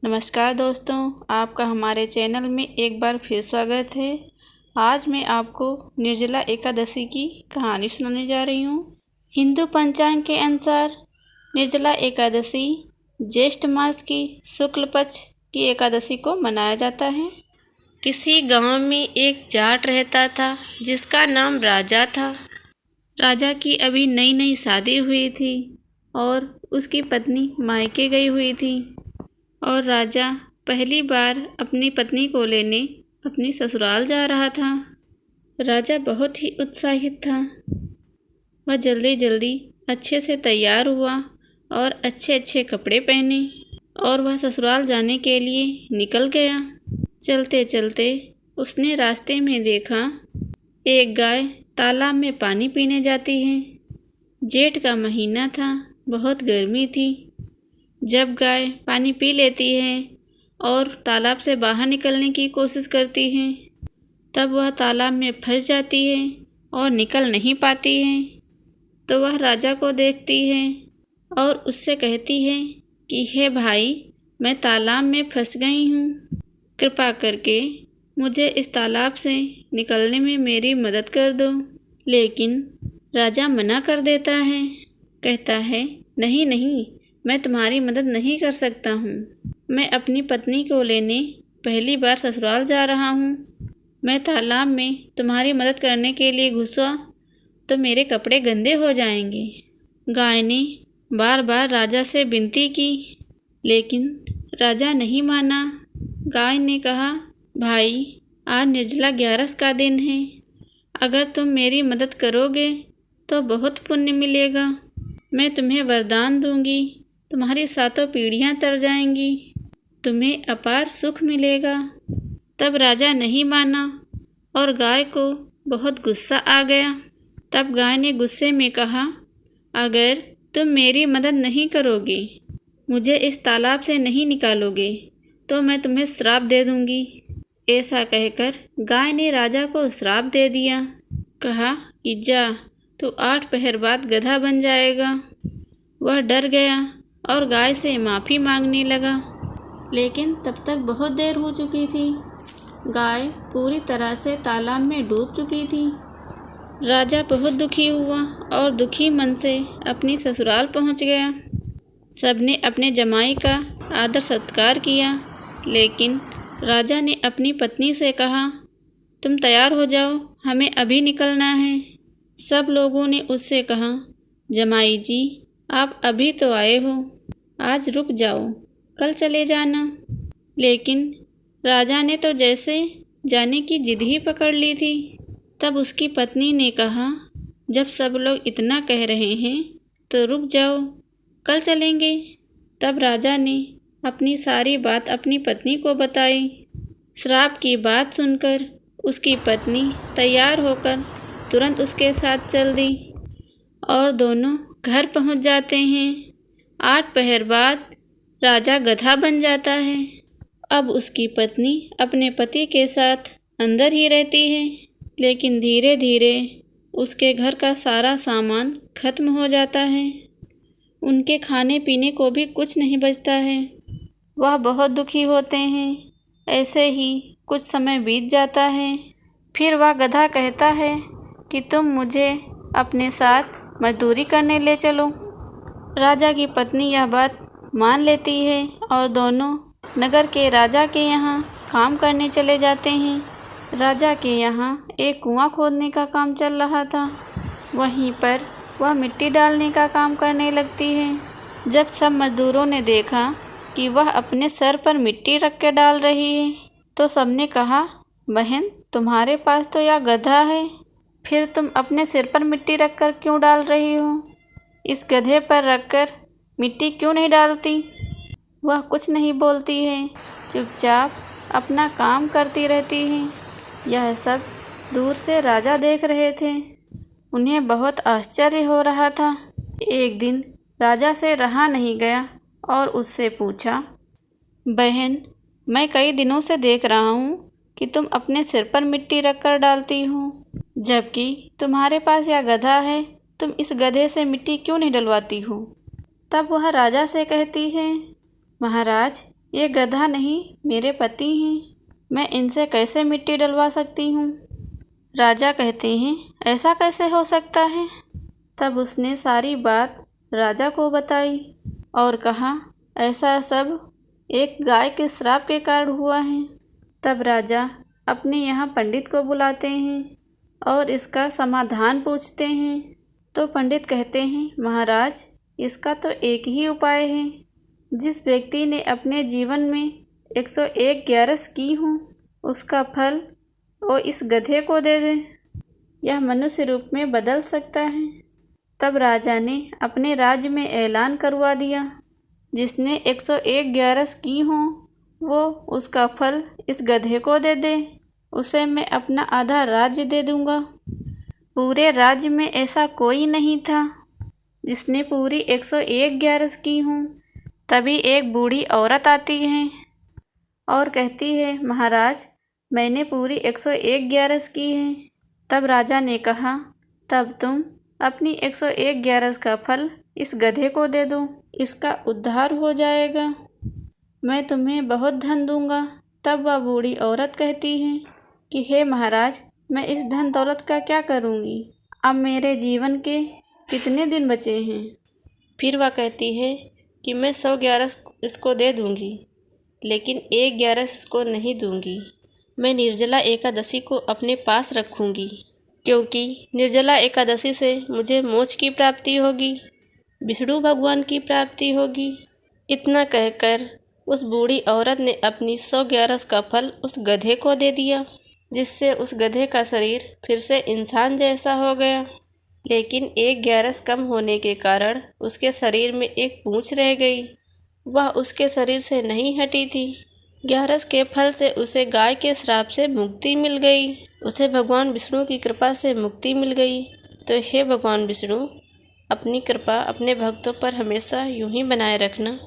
नमस्कार दोस्तों, आपका हमारे चैनल में एक बार फिर स्वागत है। आज मैं आपको निर्जला एकादशी की कहानी सुनाने जा रही हूँ। हिंदू पंचांग के अनुसार निर्जला एकादशी ज्येष्ठ मास की शुक्ल पक्ष की एकादशी को मनाया जाता है। किसी गांव में एक जाट रहता था जिसका नाम राजा था। राजा की अभी नई नई शादी हुई थी और उसकी पत्नी मायके गई हुई थी और राजा पहली बार अपनी पत्नी को लेने अपनी ससुराल जा रहा था। राजा बहुत ही उत्साहित था। वह जल्दी जल्दी अच्छे से तैयार हुआ और अच्छे अच्छे कपड़े पहने और वह ससुराल जाने के लिए निकल गया। चलते चलते उसने रास्ते में देखा एक गाय तालाब में पानी पीने जाती है। जेठ का महीना था, बहुत गर्मी थी। जब गाय पानी पी लेती है और तालाब से बाहर निकलने की कोशिश करती है तब वह तालाब में फंस जाती है और निकल नहीं पाती है। तो वह राजा को देखती है और उससे कहती है कि हे भाई, मैं तालाब में फंस गई हूँ, कृपा करके मुझे इस तालाब से निकलने में मेरी मदद कर दो। लेकिन राजा मना कर देता है, कहता है नहीं नहीं, मैं तुम्हारी मदद नहीं कर सकता हूँ। मैं अपनी पत्नी को लेने पहली बार ससुराल जा रहा हूँ। मैं तालाब में तुम्हारी मदद करने के लिए घुसा तो मेरे कपड़े गंदे हो जाएंगे। गाय ने बार बार राजा से विनती की, लेकिन राजा नहीं माना। गाय ने कहा, भाई, आज निर्जला 11 का दिन है। अगर तुम मेरी मदद करोगे तो बहुत पुण्य मिलेगा। मैं तुम्हें वरदान दूंगी, तुम्हारी 7 पीढ़ियाँ तर जाएंगी, तुम्हें अपार सुख मिलेगा। तब राजा नहीं माना और गाय को बहुत गुस्सा आ गया। तब गाय ने गुस्से में कहा, अगर तुम मेरी मदद नहीं करोगे, मुझे इस तालाब से नहीं निकालोगे तो मैं तुम्हें श्राप दे दूंगी। ऐसा कहकर गाय ने राजा को श्राप दे दिया। कहा कि जा, तू 8 पहर बाद गधा बन जाएगा। वह डर गया और गाय से माफ़ी मांगने लगा, लेकिन तब तक बहुत देर हो चुकी थी। गाय पूरी तरह से तालाब में डूब चुकी थी। राजा बहुत दुखी हुआ और दुखी मन से अपनी ससुराल पहुंच गया। सबने अपने जमाई का आदर सत्कार किया, लेकिन राजा ने अपनी पत्नी से कहा, तुम तैयार हो जाओ, हमें अभी निकलना है। सब लोगों ने उससे कहा, जमाई जी, आप अभी तो आए हो, आज रुक जाओ, कल चले जाना। लेकिन राजा ने तो जैसे जाने की जिद ही पकड़ ली थी। तब उसकी पत्नी ने कहा, जब सब लोग इतना कह रहे हैं तो रुक जाओ, कल चलेंगे। तब राजा ने अपनी सारी बात अपनी पत्नी को बताई। श्राप की बात सुनकर उसकी पत्नी तैयार होकर तुरंत उसके साथ चल दी और दोनों घर पहुंच जाते हैं। 8 पहर बाद राजा गधा बन जाता है। अब उसकी पत्नी अपने पति के साथ अंदर ही रहती है, लेकिन धीरे धीरे उसके घर का सारा सामान खत्म हो जाता है। उनके खाने पीने को भी कुछ नहीं बचता है। वह बहुत दुखी होते हैं। ऐसे ही कुछ समय बीत जाता है। फिर वह गधा कहता है कि तुम मुझे अपने साथ मजदूरी करने ले चलो। राजा की पत्नी यह बात मान लेती है और दोनों नगर के राजा के यहाँ काम करने चले जाते हैं। राजा के यहाँ एक कुआं खोदने का काम चल रहा था। वहीं पर वह मिट्टी डालने का काम करने लगती है। जब सब मजदूरों ने देखा कि वह अपने सर पर मिट्टी रख के डाल रही है तो सबने कहा, बहन, तुम्हारे पास तो यह गधा है, फिर तुम अपने सिर पर मिट्टी रखकर क्यों डाल रही हो? इस गधे पर रखकर मिट्टी क्यों नहीं डालती? वह कुछ नहीं बोलती है, चुपचाप अपना काम करती रहती है। यह सब दूर से राजा देख रहे थे। उन्हें बहुत आश्चर्य हो रहा था। एक दिन राजा से रहा नहीं गया और उससे पूछा, बहन, मैं कई दिनों से देख रहा हूँ कि तुम अपने सिर पर मिट्टी रखकर डालती हो, जबकि तुम्हारे पास यह गधा है, तुम इस गधे से मिट्टी क्यों नहीं डलवाती हो? तब वह राजा से कहती है, महाराज, ये गधा नहीं, मेरे पति हैं, मैं इनसे कैसे मिट्टी डलवा सकती हूँ। राजा कहते हैं, ऐसा कैसे हो सकता है। तब उसने सारी बात राजा को बताई और कहा, ऐसा सब एक गाय के श्राप के कारण हुआ है। तब राजा अपने यहाँ पंडित को बुलाते हैं और इसका समाधान पूछते हैं। तो पंडित कहते हैं, महाराज, इसका तो एक ही उपाय है। जिस व्यक्ति ने अपने जीवन में 101 ग्यारस की हों, उसका फल वो इस गधे को दे दे। यह मनुष्य रूप में बदल सकता है। तब राजा ने अपने राज्य में ऐलान करवा दिया, जिसने 101 ग्यारस की हों वो उसका फल इस गधे को दे दे, उसे मैं अपना आधा राज्य दे दूंगा। पूरे राज्य में ऐसा कोई नहीं था जिसने पूरी 101 ग्यारस की हों। तभी एक बूढ़ी औरत आती है और कहती है, महाराज, मैंने पूरी 101 ग्यारस की है। तब राजा ने कहा, तब तुम अपनी 101 ग्यारस का फल इस गधे को दे दो, इसका उद्धार हो जाएगा, मैं तुम्हें बहुत धन दूंगा। तब वह बूढ़ी औरत कहती है कि हे महाराज, मैं इस धन दौलत का क्या करूंगी, अब मेरे जीवन के कितने दिन बचे हैं। फिर वह कहती है कि मैं 100 ग्यारस इसको दे दूंगी, लेकिन 1 ग्यारस इसको नहीं दूंगी। मैं निर्जला एकादशी को अपने पास रखूंगी, क्योंकि निर्जला एकादशी से मुझे मोक्ष की प्राप्ति होगी, विष्णु भगवान की प्राप्ति होगी। इतना कहकर उस बूढ़ी औरत ने अपनी 100 ग्यारस का फल उस गधे को दे दिया, जिससे उस गधे का शरीर फिर से इंसान जैसा हो गया। लेकिन 1 ग्यारस कम होने के कारण उसके शरीर में एक पूंछ रह गई, वह उसके शरीर से नहीं हटी थी। ग्यारस के फल से उसे गाय के श्राप से मुक्ति मिल गई, उसे भगवान विष्णु की कृपा से मुक्ति मिल गई। तो हे भगवान विष्णु, अपनी कृपा अपने भक्तों पर हमेशा यूं ही बनाए रखना।